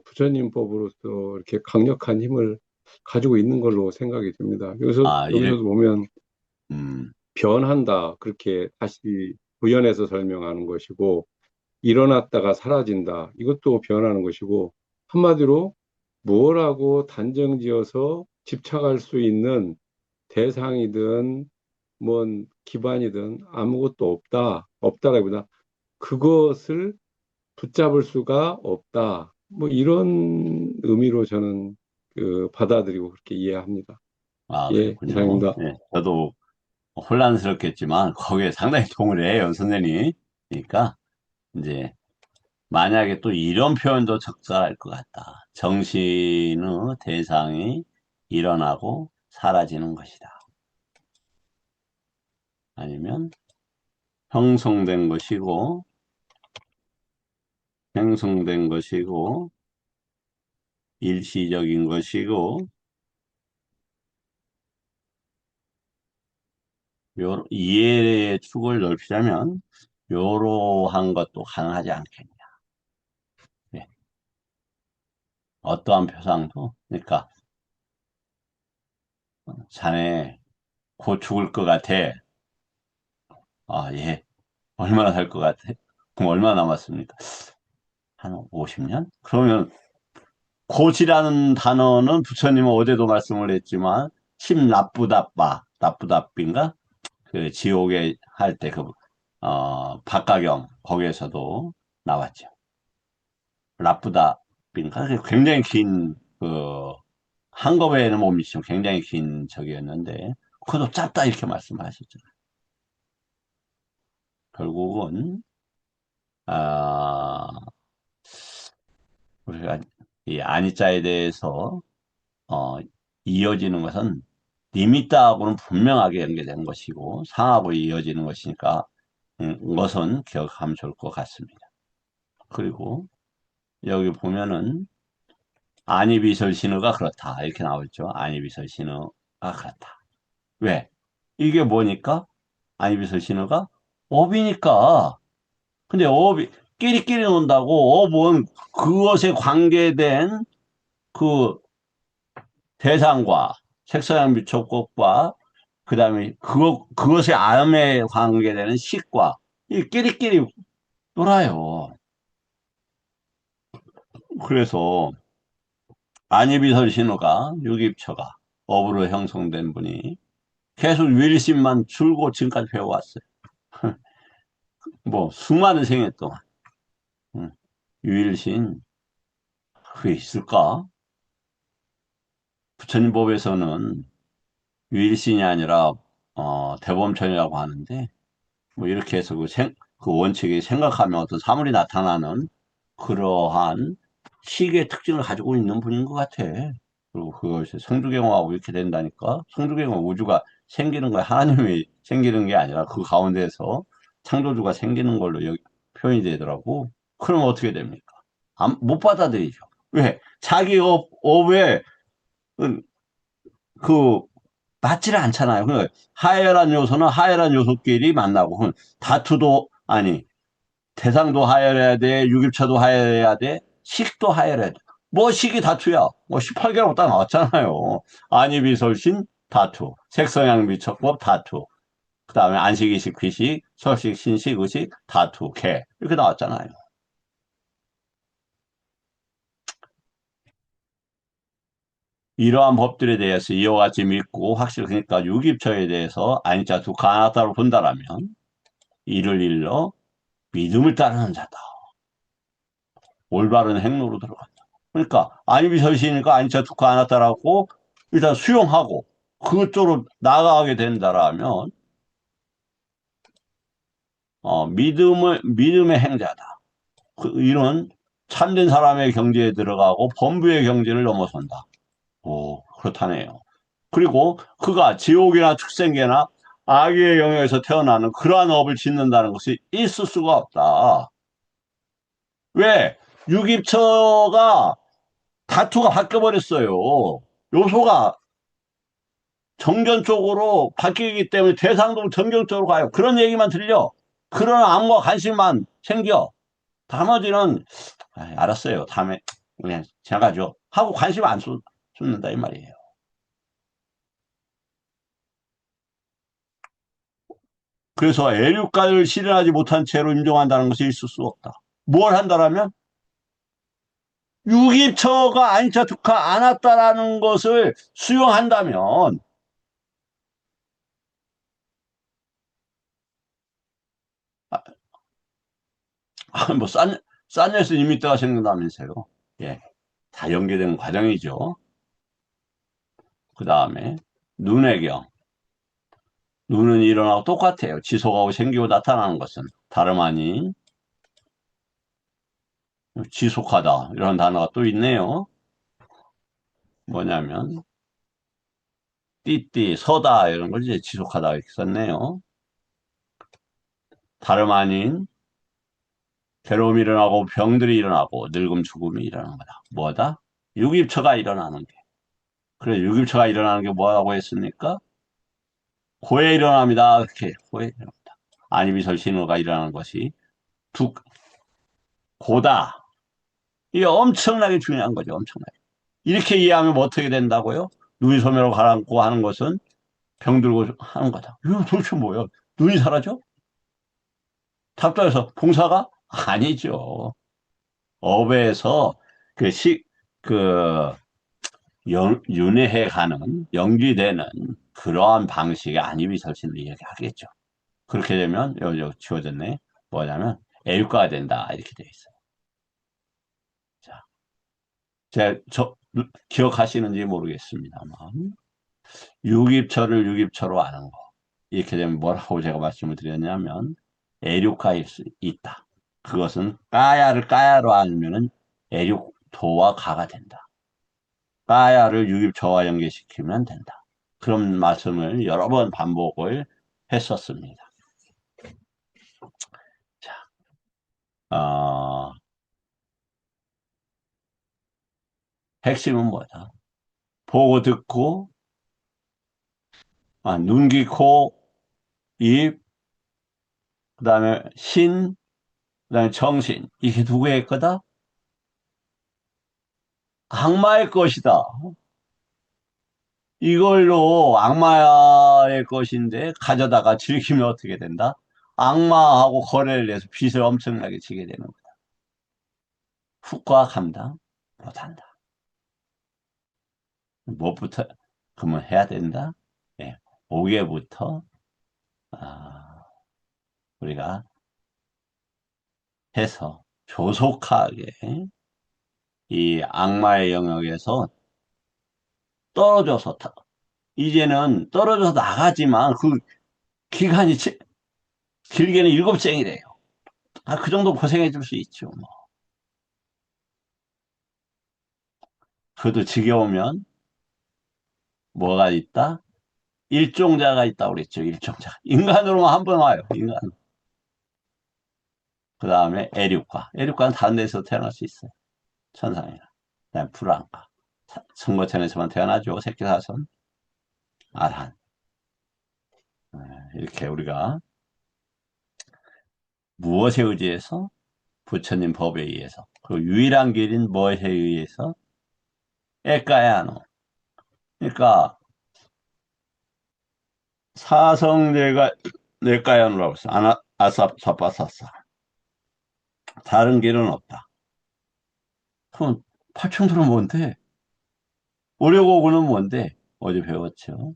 부처님 법으로서 이렇게 강력한 힘을 가지고 있는 걸로 생각이 듭니다. 아, 여기서도 보면 음, 변한다. 그렇게 다시 부연해서 설명하는 것이고, 일어났다가 사라진다. 이것도 변하는 것이고, 한마디로 뭐라고 단정지어서 집착할 수 있는 대상이든, 뭔 기반이든 아무것도 없다. 없다라기보다 그것을 붙잡을 수가 없다. 뭐 이런 의미로 저는 받아들이고 그렇게 이해합니다. 아, 예, 그렇군요. 이상입니다. 네, 저도 혼란스럽겠지만 거기에 상당히 동의를 해요, 선생님. 그러니까 이제 만약에 또 이런 표현도 적절할 것 같다. 정신의 대상이 일어나고 사라지는 것이다. 아니면 형성된 것이고, 형성된 것이고, 일시적인 것이고, 이해의 축을 넓히자면, 요러한 것도 가능하지 않겠냐. 예, 어떠한 표상도, 그러니까, 자네 곧 죽을 것 같아. 아, 예. 얼마나 살 것 같아? 그럼 얼마나 남았습니까? 한 50년? 그러면 곧이라는 단어는 부처님은 어제도 말씀을 했지만 심 나쁘다빠 나쁘다삐인가? 그 지옥에 할 때 그 박가경 거기에서도 나왔죠. 나쁘다삐인가? 굉장히 긴 그 한꺼번에는 못 미치죠. 굉장히 긴 적이었는데 그것도 짧다 이렇게 말씀하셨죠. 결국은 아 우리가 이 안이자에 대해서 어, 이어지는 것은 리미트하고는 분명하게 연계된 것이고 상하고 이어지는 것이니까 것은 기억하면 좋을 것 같습니다. 그리고 여기 보면은 안이비설 신호가 그렇다 이렇게 나오죠. 안이비설 신호가 그렇다. 왜? 이게 뭐니까? 안이비설 신호가 업이니까. 근데 업이 끼리끼리 논다고 업은 그것에 관계된 그 대상과 색소양 미촉법과 그다음에 그것의 암에 관계되는 식과 이 끼리끼리 놀아요. 그래서 안입이설 신호가 유깁처가 업으로 형성된 분이 계속 유일신만 줄고 지금까지 배워왔어요. 뭐 수많은 생애 동안 유일신 그게 있을까? 부처님 법에서는 유일신이 아니라 대범천이라고 하는데 뭐 이렇게 해서 그 원칙이 생각하면 어떤 사물이 나타나는 그러한 시계의 특징을 가지고 있는 분인 것 같아. 그리고 그것이 성주경화하고 이렇게 된다니까. 성주경화 우주가 생기는 거예요. 하나님이 생기는 게 아니라 그 가운데서 창조주가 생기는 걸로 표현이 되더라고. 그럼 어떻게 됩니까? 못 받아들이죠. 왜? 자기 업에 그 맞지를 않잖아요. 그 하열한 요소는 하열한 요소끼리 만나고 다투도 아니 대상도 하열해야 돼, 유기체도 하열해야 돼, 식도 하열해야 돼. 뭐 식이 다투야. 뭐 18개라고 딱 나왔잖아요. 안이비설신 다투, 색성향비척법 다투, 그 다음에 안식이식, 귀식, 설식, 신식, 의식 다투, 개 이렇게 나왔잖아요. 이러한 법들에 대해서 이와 같이 믿고 확실히 그러니까 유기처에 대해서 아니자 두카 아나타로 본다라면 이를 일러 믿음을 따르는 자다. 올바른 행로로 들어간다. 그러니까 아니비설시니까 아니자 두카 아나타라고 일단 수용하고 그쪽으로 나아가게 된다라면 믿음의 행자다. 이런 참된 사람의 경지에 들어가고 범부의 경지를 넘어선다. 오, 그렇다네요. 그리고 그가 지옥이나 축생계나 악의 영역에서 태어나는 그러한 업을 짓는다는 것이 있을 수가 없다. 왜? 유기처가 다투가 바뀌어버렸어요. 요소가 정견 쪽으로 바뀌기 때문에 대상도 정견 쪽으로 가요. 그런 얘기만 들려. 그런 암과 관심만 생겨. 나머지는 알았어요. 다음에 그냥 지나가죠. 하고 관심 안 쏟는다 이 말이에요. 그래서 애륙가를 실현하지 못한 채로 인정한다는 것이 있을 수 없다. 뭘 한다라면 유기처가 아니자 두카 않았다라는 것을 수용한다면 뭐 싼 녀에서 이미 때가 생긴다면서요. 예, 다 연계된 과정이죠. 그 다음에 눈의 경. 눈은 일어나고 똑같아요. 지속하고 생기고 나타나는 것은 다름 아닌 지속하다 이런 단어가 또 있네요. 뭐냐면 띠띠 서다 이런 걸 이제 지속하다 이렇게 썼네요. 다름 아닌 괴로움이 일어나고 병들이 일어나고 늙음 죽음이 일어나는 거다. 뭐다? 유깁처가 일어나는 게. 그래 유깁처가 일어나는 게 뭐라고 했습니까? 고에 일어납니다. 이렇게 고에 일어납니다. 아니비설신호가 일어나는 것이 고다. 이게 엄청나게 중요한 거죠. 엄청나게. 이렇게 이해하면 뭐 어떻게 된다고요? 눈이 소멸하고 가라앉고 하는 것은 병들고 하는 거다. 이거 도대체 뭐예요? 눈이 사라져? 답답해서 봉사가? 아니죠. 업에서 그 그, 윤회해 가는, 연기되는 그러한 방식의 안입이설신을 이야기하겠죠. 그렇게 되면, 여기 지워졌네. 뭐냐면, 애육가가 된다. 이렇게 되어 있어요. 자, 기억하시는지 모르겠습니다만, 유깁처를 아는 거. 이렇게 되면 뭐라고 제가 말씀을 드렸냐면, 애륙가일 수 있다. 그것은 까야를 까야로 알면은 애륙도와 가가 된다. 까야를 유깁처와 연계시키면 된다. 그런 말씀을 여러 번 반복을 했었습니다. 자, 핵심은 뭐다? 보고 듣고, 눈, 귀, 코, 입, 그 다음에 신, 그 다음에 정신. 이게 누구의 거다? 악마의 것이다. 이걸로 악마의 것인데 가져다가 즐기면 어떻게 된다? 악마하고 거래를 해서 빚을 엄청나게 지게 되는 거다. 후과 감당 못한다. 무엇부터 그러면 해야 된다? 네, 5개부터 우리가 해서 조속하게 이 악마의 영역에서 떨어져서 이제는 떨어져서 나가지만 그 기간이 길게는 7쟁이래요. 그 정도 고생해 줄 수 있죠. 뭐. 그래도 지겨우면 뭐가 있다? 일종자가 있다고 그랬죠. 일종자. 인간으로만 한 번 와요. 인간. 그 다음에 에륙과. 에륙과는 다른 데서 태어날 수 있어요. 천상이나. 그다음에 불안과. 선거천에서만 태어나죠. 새끼사슴. 아란. 이렇게 우리가 무엇에 의지해서? 부처님 법에 의해서. 그 유일한 길인 뭐에 의해서? 에까야노. 그러니까 사성내가 내까야노라고 했어. 아사파사사. 다른 길은 없다. 그럼 팔충들은 뭔데? 오려고구는 뭔데? 어제 배웠죠.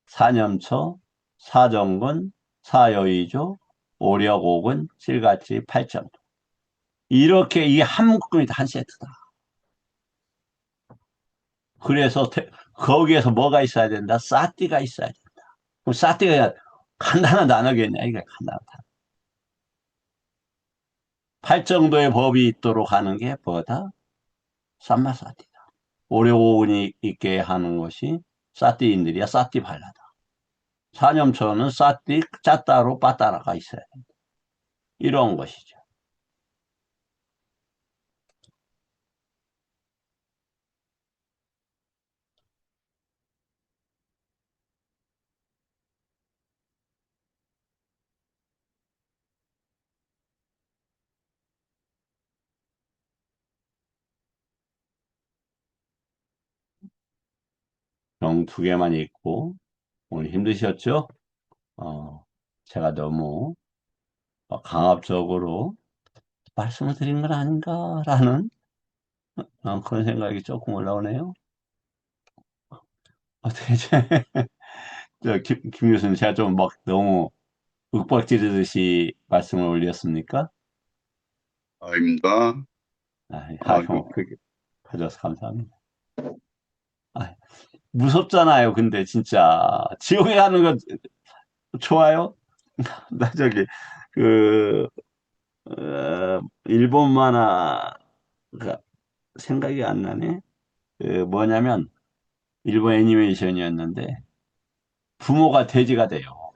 사념처, 사정근, 사여의조, 오려고군, 칠같이 팔정도. 이렇게 이 한 묶음이다. 한 세트다. 그래서 거기에서 뭐가 있어야 된다? 사띠가 있어야 된다. 그럼 사띠가 간단한 단어겠냐? 이게 간단한 단어. 팔정도의 법이 있도록 하는 게 뭐다? 삼마사띠다. 오려고군이 있게 하는 것이 사띠인들이야. 사띠 발라다. 사념처는 사띠, 짜따로 빠따라가 있어야 된다. 이런 것이죠. 경 두 개만 읽고 오늘 힘드셨죠? 어, 제가 너무 강압적으로 말씀을 드린 건 아닌가라는 그런 생각이 조금 올라오네요. 어떻게 김 교수님 제가 좀 막 너무 윽박지르듯이 말씀을 올렸습니까? 아닙니다. 좀, 그렇게 봐줘서 감사합니다. 아, 무섭잖아요. 근데 진짜 지옥에 가는 거 좋아요? 나 저기 그 일본 만화가 생각이 안 나네. 그 뭐냐면 일본 애니메이션이었는데 부모가 돼지가 돼요.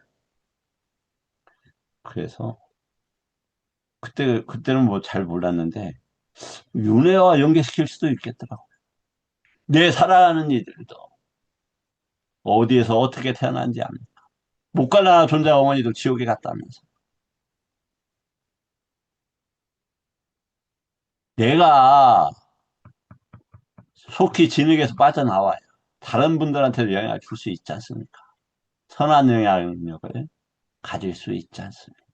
그래서 그때는 뭐 잘 몰랐는데 윤회와 연계시킬 수도 있겠더라고. 내 살아가는 이들도 어디에서 어떻게 태어난지 압니다. 못 갈라나 존재 어머니도 지옥에 갔다면서. 내가 속히 진흙에서 빠져나와요. 다른 분들한테도 영향을 줄 수 있지 않습니까? 선한 영향력을 가질 수 있지 않습니까?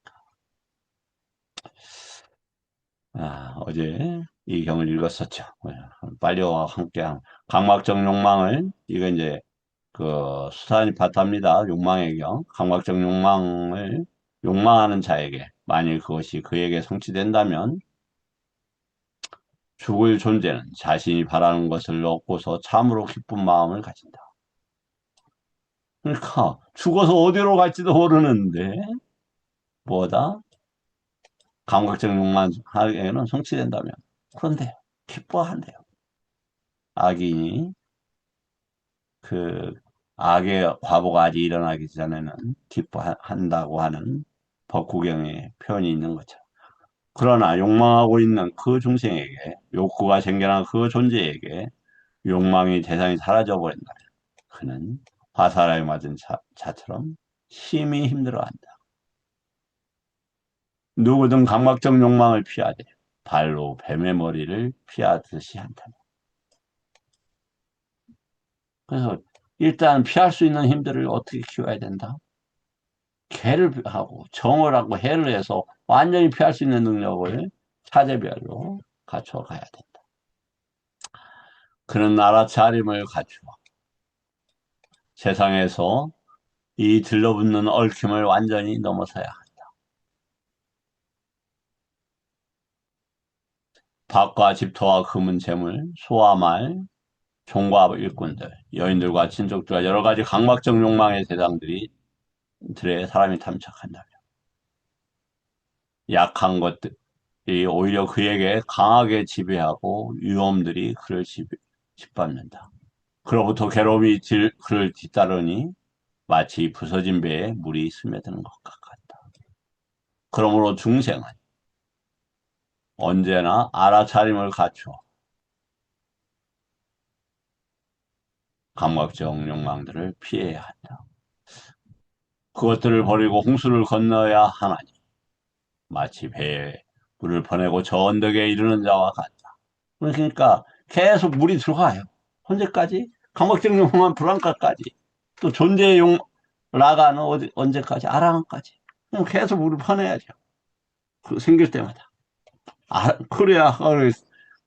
어제 이 경을 읽었었죠. 빨리와 함께한 강막적 욕망을, 이거 이제 그 수사니 파타입니다. 욕망의 경. 강박적 욕망을 욕망하는 자에게 만일 그것이 그에게 성취된다면 죽을 존재는 자신이 바라는 것을 얻고서 참으로 기쁜 마음을 가진다. 그러니까 죽어서 어디로 갈지도 모르는데 뭐다? 감각적 욕망에는 성취된다면 그런데 기뻐한대요. 악인이 그 악의 과보가 아직 일어나기 전에는 기뻐한다고 하는 법구경의 표현이 있는 거죠. 그러나 욕망하고 있는 그 중생에게, 욕구가 생겨난 그 존재에게 욕망의 대상이 사라져버린다면 그는 화살에 맞은 자처럼 심히 힘들어한다. 누구든 감각적 욕망을 피하되 발로 뱀의 머리를 피하듯이 한다. 그래서 일단 피할 수 있는 힘들을 어떻게 키워야 된다? 개를 하고 정을 하고 해를 해서 완전히 피할 수 있는 능력을 차제별로 갖춰가야 된다. 그는 알아차림을 갖추어 세상에서 이 들러붙는 얽힘을 완전히 넘어서야 한다. 밭과 집터와 금은 재물, 소와 말, 종과 일꾼들, 여인들과 친족들과 여러 가지 강박적 욕망의 대상들이 들에 사람이 탐착한다면 약한 것들이 오히려 그에게 강하게 지배하고 위험들이 그를 짓밟는다. 그로부터 괴로움이 그를 뒤따르니 마치 부서진 배에 물이 스며드는 것 같다. 그러므로 중생은 언제나 알아차림을 갖추어 감각적 욕망들을 피해야 한다. 그것들을 버리고 홍수를 건너야 하나니 마치 배에 물을 보내고 저 언덕에 이르는 자와 같다. 그러니까 계속 물이 들어가요. 언제까지? 감각적 욕망 불안까지. 또 존재의 라가는 언제까지? 아랑까지. 그냥 계속 물을 퍼내야죠. 생길 때마다. 그래야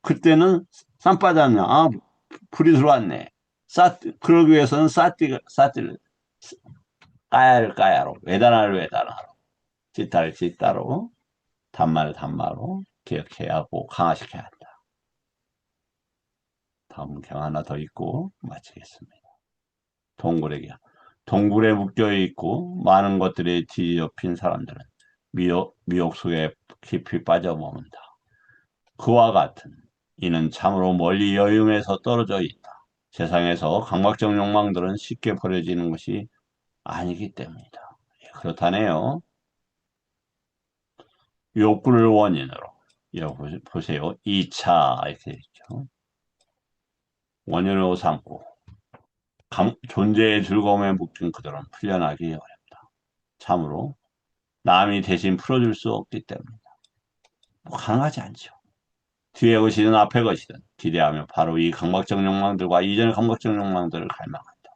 그때는 쌈 빠졌냐? 불이 들어왔네. 그러기 위해서는 싸띠를 까야를 까야로, 외단화를 외단화로, 짓다를 짓다로, 단말을 단말로 기억해야 하고 강화시켜야 한다. 다음 경 하나 더 있고 마치겠습니다. 동굴에 묶여 있고 많은 것들이 뒤덮인 사람들은 미혹 속에 깊이 빠져머문다. 그와 같은 이는 참으로 멀리 여음에서 떨어져 있다. 세상에서 감각적 욕망들은 쉽게 버려지는 것이 아니기 때문이다. 그렇다네요. 욕구를 원인으로. 여기 보세요. 2차 이렇게 있죠. 원인으로 삼고 존재의 즐거움에 묶인 그들은 풀려나기 어렵다. 참으로 남이 대신 풀어줄 수 없기 때문이다. 가능하지 않죠. 뒤에 것이든 앞에 것이든 기대하며 바로 이 감각적 욕망들과 이전의 감각적 욕망들을 갈망한다.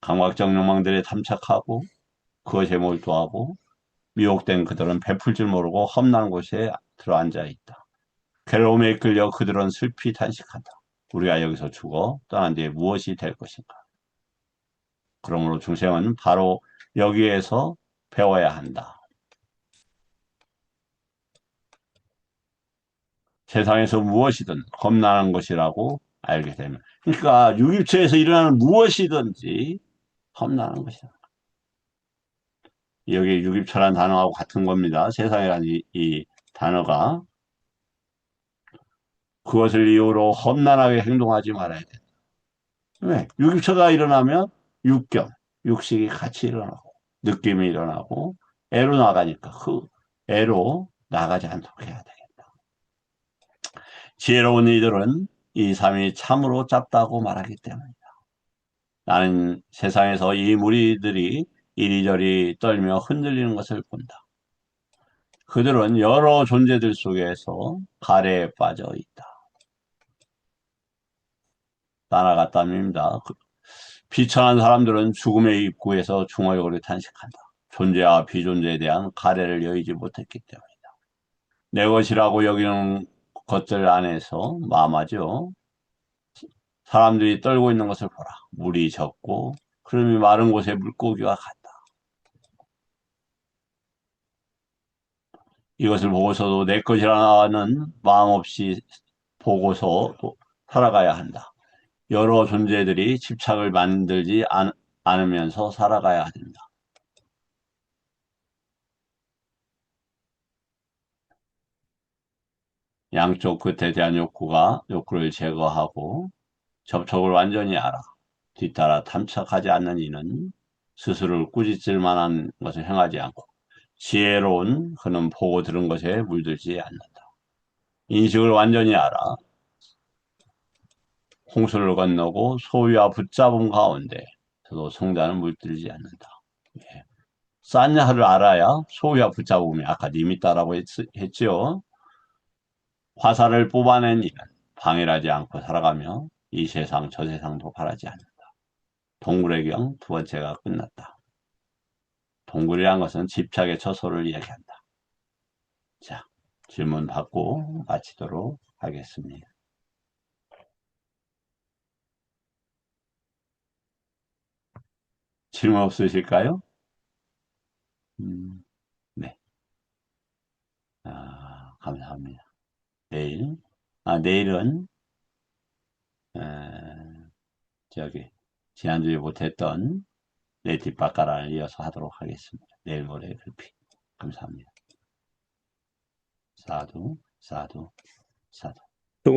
감각적 욕망들에 탐착하고 그것에 몰두하고 미혹된 그들은 베풀 줄 모르고 험난한 곳에 들어앉아 있다. 괴로움에 이끌려 그들은 슬피 탄식한다. 우리가 여기서 죽어 떠난 뒤에 무엇이 될 것인가? 그러므로 중생은 바로 여기에서 배워야 한다. 세상에서 무엇이든 험난한 것이라고 알게 되면, 그러니까 유기체에서 일어나는 무엇이든지 험난한 것이다. 여기 유기체라는 단어하고 같은 겁니다. 세상이라는 이 단어가 그것을 이유로 험난하게 행동하지 말아야 돼. 왜? 유기체가 일어나면 육경, 육식이 같이 일어나고 느낌이 일어나고 애로 나가니까 그 애로 나가지 않도록 해야 되겠다. 지혜로운 이들은 이 삶이 참으로 짧다고 말하기 때문이다. 나는 세상에서 이 무리들이 이리저리 떨며 흔들리는 것을 본다. 그들은 여러 존재들 속에서 가래에 빠져 있다. 따라갔답니다. 비천한 사람들은 죽음의 입구에서 중얼거리 탄식한다. 존재와 비존재에 대한 가래를 여의지 못했기 때문이다. 내 것이라고 여기는 것들 안에서 마마죠. 사람들이 떨고 있는 것을 보라. 물이 적고 흐름이 마른 곳에 물고기와 같다. 이것을 보고서도 내 것이라는 마음 없이 보고서 살아가야 한다. 여러 존재들이 집착을 만들지 않으면서 살아가야 된다. 양쪽 끝에 대한 욕구를 제거하고 접촉을 완전히 알아. 뒤따라 탐착하지 않는 이는 스스로를 꾸짖을 만한 것을 행하지 않고 지혜로운 그는 보고 들은 것에 물들지 않는다. 인식을 완전히 알아. 홍수를 건너고 소위와 붙잡은 가운데 저도 성단을 물들지 않는다. 예. 산야를 알아야 소위와 붙잡음이 아까 리미따라고 했죠. 화살을 뽑아낸 이는 방해하지 않고 살아가며 이 세상 저 세상도 바라지 않는다. 동굴의 경 두 번째가 끝났다. 동굴이란 것은 집착의 처소를 이야기한다. 자, 질문 받고 마치도록 하겠습니다. 질문 없으실까요? 네. 감사합니다. 내일은, 저기, 지난주에 못했던 네이티브 바카라를 이어서 하도록 하겠습니다. 내일 모레 글피. 감사합니다. 사두, 사두, 사두.